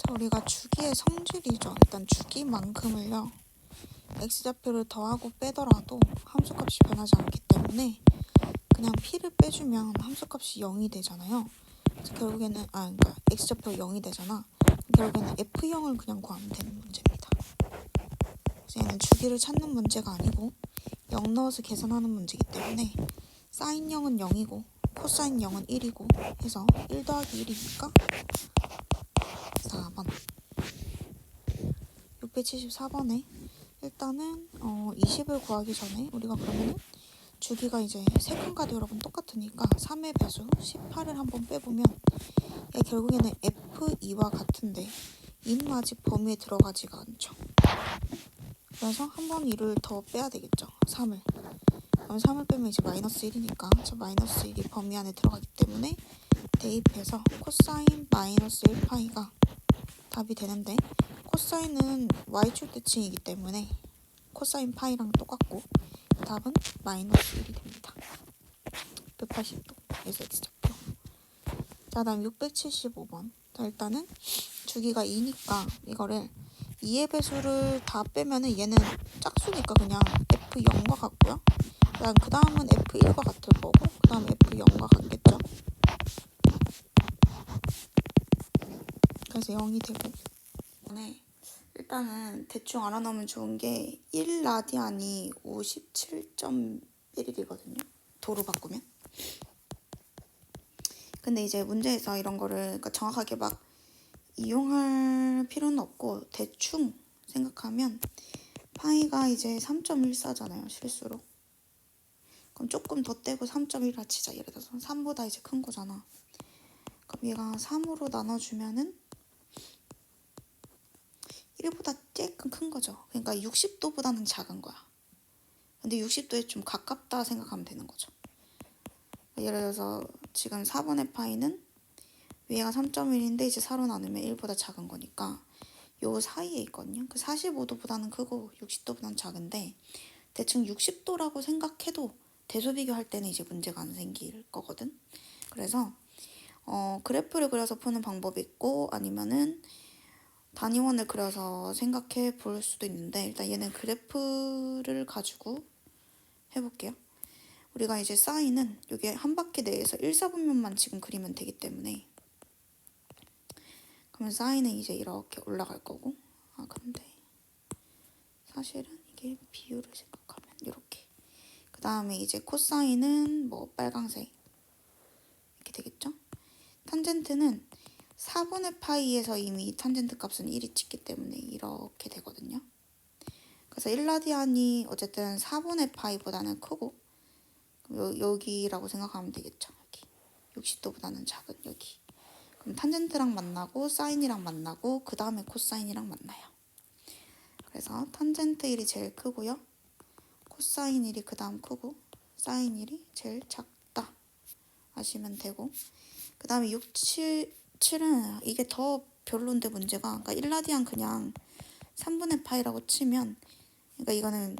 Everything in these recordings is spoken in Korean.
우리가 주기의 성질이죠. 일단 주기만큼을요. x좌표를 더하고 빼더라도 함수값이 변하지 않기 때문에 그냥 p를 빼주면 함수값이 0이 되잖아요. 그래서 결국에는 그러니까 x좌표가 0이 되잖아. 결국에는 f0을 그냥 구하면 되는 문제입니다. 그래서 얘는 주기를 찾는 문제가 아니고 0 넣어서 계산하는 문제이기 때문에 사인 0은 0이고 코사인 0은 1이고 해서 1 더하기 1이니까 4번. 674번에 일단은 20을 구하기 전에 우리가 그러면은 주기가 이제 세칸과도 여러분 똑같으니까 3의 배수 18을 한번 빼보면 얘 결국에는 F2와 같은데 인마집 범위에 들어가지가 않죠. 그래서 한번 1을 더 빼야 되겠죠. 3을. 그럼 3을 빼면 이제 마이너스 1이니까 저 마이너스 1이 범위 안에 들어가기 때문에 대입해서 코사인 마이너스 1파이가 답이 되는데 코사인은 y축대칭이기 때문에 코사인 파이랑 똑같고 답은 마이너스 1이 됩니다. 180도 에서 x좌표. 자, 다음 675번. 자, 일단은 주기가 2니까 이거를 2의 배수를 다 빼면은 얘는 짝수니까 그냥 f0과 같고요. 그 다음은 f1과 같을 거고 그 다음 f0과 같겠죠. 그래서 0이 되고. 네. 일단은 대충 알아놓으면 좋은 게 1라디안이 57.1일이거든요. 도로 바꾸면. 근데 이제 문제에서 이런 거를 그러니까 정확하게 막 이용할 필요는 없고 대충 생각하면 파이가 이제 3.14잖아요. 실수로. 그럼 조금 더 떼고 3.1라 치자. 예를 들어서 3보다 이제 큰 거잖아. 그럼 얘가 3으로 나눠주면은 1보다 조금 큰 거죠. 그러니까 60도보다는 작은 거야. 근데 60도에 좀 가깝다 생각하면 되는 거죠. 예를 들어서 지금 4번의 파이는 위에가 3.1인데 이제 4로 나누면 1보다 작은 거니까 요 사이에 있거든요. 그 45도보다는 크고 60도보다는 작은데 대충 60도라고 생각해도 대소비교할 때는 이제 문제가 안 생길 거거든. 그래서 그래프를 그려서 푸는 방법이 있고 아니면은 단위원을 그려서 생각해 볼 수도 있는데 일단 얘는 그래프를 가지고 해볼게요. 우리가 이제 사인은 이게 한 바퀴 내에서 1사분면만 지금 그리면 되기 때문에 그러면 사인은 이제 이렇게 올라갈 거고 그런데 사실은 이게 비율을 생각하면 이렇게 그 다음에 이제 코사인은 뭐 빨강색 이렇게 되겠죠. 탄젠트는 4분의 파이에서 이미 탄젠트 값은 1이 찍기 때문에 이렇게 되거든요. 그래서 1라디안이 어쨌든 4분의 파이보다는 크고 여기라고 생각하면 되겠죠. 여기 60도보다는 작은 여기. 그럼 탄젠트랑 만나고 사인이랑 만나고 그 다음에 코사인이랑 만나요. 그래서 탄젠트 1이 제일 크고요. 코사인 1이 그 다음 크고 사인 1이 제일 작다 아시면 되고 그 다음에 6, 7은 이게 더 별론데 문제가 그러니까 1라디안 그냥 3분의 파이라고 치면 그러니까 이거는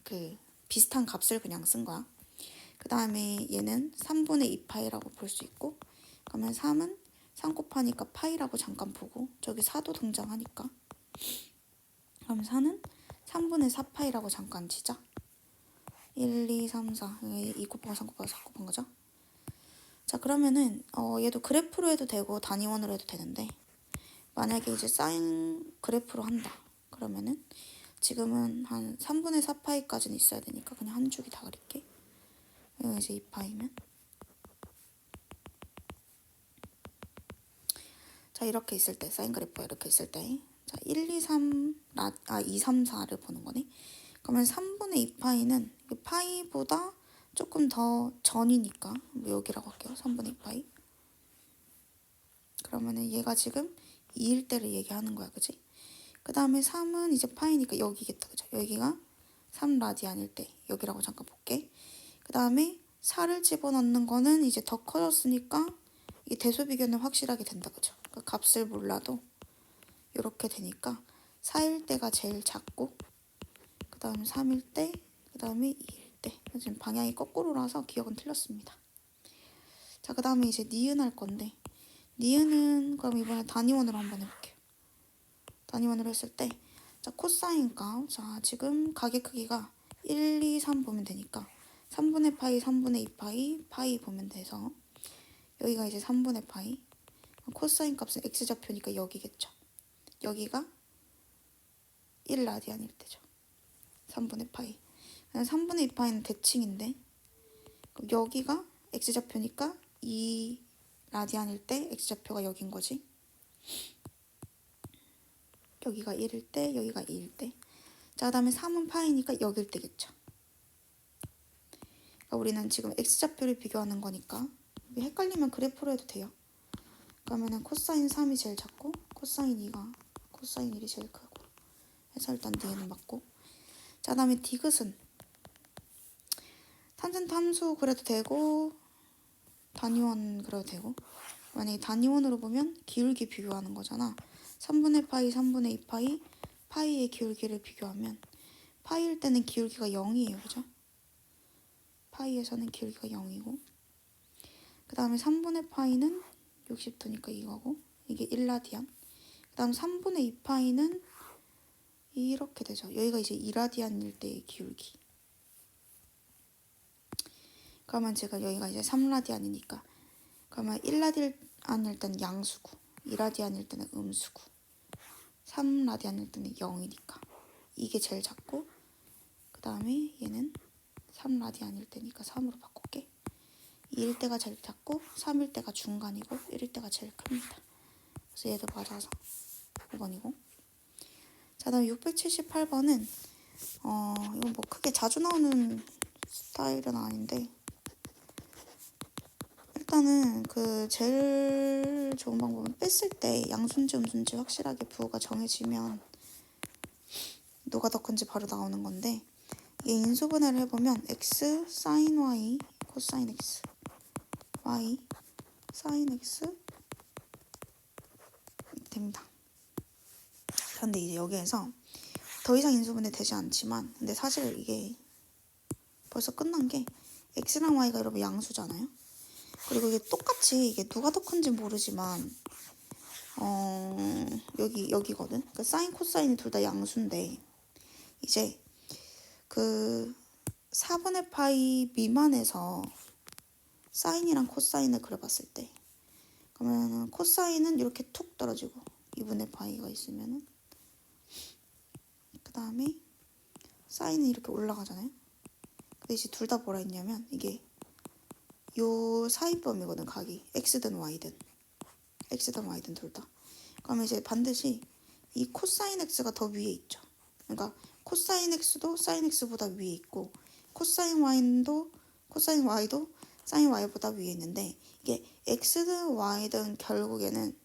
그 비슷한 값을 그냥 쓴 거야. 그 다음에 얘는 3분의 2파이라고 볼 수 있고 그러면 3은 3 곱하니까 파이라고 잠깐 보고 저기 4도 등장하니까 그럼 4는 3분의 4파이라고 잠깐 치자. 1, 2, 3, 4 2 곱하기 3 곱하기 4 곱한 거죠. 자 그러면은 얘도 그래프로 해도 되고 단위원으로 해도 되는데 만약에 이제 사인 그래프로 한다. 그러면은 지금은 한 3분의 4파이까지는 있어야 되니까 그냥 한 줄기 다 그릴게. 여기 이제 2파이면 자 이렇게 있을 때 사인 그래프가 이렇게 있을 때 자 1, 2, 3 2, 3, 4를 보는 거네. 그러면 3분의 2파이는 파이보다 조금 더 전이니까 여기라고 할게요. 3분의 2파이. 그러면은 얘가 지금 2일 때를 얘기하는 거야. 그치? 그 다음에 3은 이제 파이니까 여기겠다. 그죠? 여기가 3라디안일 때 여기라고 잠깐 볼게. 그 다음에 4를 집어넣는 거는 이제 더 커졌으니까 이 대소비교는 확실하게 된다. 그죠? 그 값을 몰라도 이렇게 되니까 4일 때가 제일 작고 그 다음에 3일 때, 그 다음에 2일 때. 지금 방향이 거꾸로라서 기억은 틀렸습니다. 자, 그 다음에 이제 니은 할 건데 니은은 그럼 이번에 단위원으로 한번 해볼게요. 단위원으로 했을 때, 자, 코사인 값, 자, 지금 가게 크기가 1, 2, 3 보면 되니까 3분의 파이, 3분의 2 파이, 파이 보면 돼서 여기가 이제 3분의 파이, 코사인 값은 x좌표니까 여기겠죠. 여기가 1라디안일 때죠. 3분의 파이. 3분의 2 파이는 대칭인데, 그럼 여기가 x좌표니까 2라디안일 때 x좌표가 여긴 거지. 여기가 1일 때, 여기가 2일 때. 자, 그 다음에 3은 파이니까 여길 때겠죠. 그러니까 우리는 지금 x좌표를 비교하는 거니까 헷갈리면 그래프로 해도 돼요. 그러면은 코사인 3이 제일 작고 코사인 2가 코사인 1이 제일 크고 해서 일단 D는 맞고. 자, 그 다음에 디귿은 탄젠트 함수 그래도 되고 단위원 그래도 되고, 만약에 단위원으로 보면 기울기 비교하는 거잖아. 3분의 파이, 3분의 2 파이, 파이의 기울기를 비교하면 파이일 때는 기울기가 0이에요. 그죠? 파이에서는 기울기가 0이고, 그 다음에 3분의 파이는 60도니까 이거고, 이게 1라디안. 그 다음 3분의 2 파이는 이렇게 되죠. 여기가 이제 2라디안일 때의 기울기. 그러면 제가 여기가 이제 3라디안이니까, 그러면 1라디안일 때는 양수고 2라디안일 때는 음수고 3라디안일 때는 0이니까 이게 제일 작고, 그 다음에 얘는 3라디안일 때니까 3으로 바꿀게. 2일 때가 제일 작고 3일 때가 중간이고 1일 때가 제일 큽니다. 그래서 얘도 맞아서 5번이고. 자, 다음 678번은 이건 뭐 크게 자주 나오는 스타일은 아닌데, 일단은 그 제일 좋은 방법은 뺐을 때 양수인지 음수인지 확실하게 부호가 정해지면 누가 더 큰지 바로 나오는 건데, 얘 인수분해를 해보면 x 사인 y 코사인 x, y 사인 x 이렇게 됩니다. 근데 이제 여기에서 더 이상 인수분해 되지 않지만, 근데 사실 이게 벌써 끝난 게 x랑 y가 여러분 양수잖아요. 그리고 이게 똑같이 이게 누가 더 큰지 모르지만 여기거든. 그러니까 사인 코사인이 둘 다 양수인데, 이제 그 4분의 파이 미만에서 사인이랑 코사인을 그려봤을 때, 그러면 코사인은 이렇게 툭 떨어지고 2분의 파이가 있으면은, 그 다음에 사인은 이렇게 올라가잖아요. 근데 이제 둘 다 뭐라 했냐면, 이게 요 사이범위거든. 각이 x든 y든 둘 다. 그러면 이제 반드시 이 코사인 x가 더 위에 있죠. 그러니까 코사인 x도 사인 x보다 위에 있고, 코사인 y도 사인 y보다 위에 있는데, 이게 x든 y든 결국에는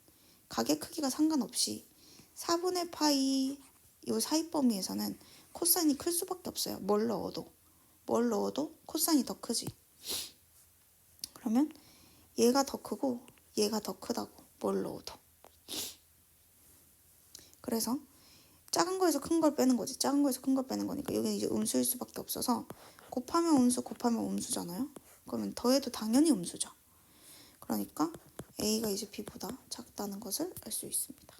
각의 크기가 상관없이 4분의 파이 요 사이범위에서는 코사인이 클 수밖에 없어요. 뭘 넣어도 코사인이 더 크지. 그러면 얘가 더 크고 얘가 더 크다고, 뭘 넣어도. 그래서 작은 거에서 큰 걸 빼는 거지. 작은 거에서 큰 걸 빼는 거니까 여기는 이제 음수일 수밖에 없어서 곱하면 음수 곱하면 음수잖아요. 그러면 더해도 당연히 음수죠. 그러니까 A가 이제 B보다 작다는 것을 알 수 있습니다.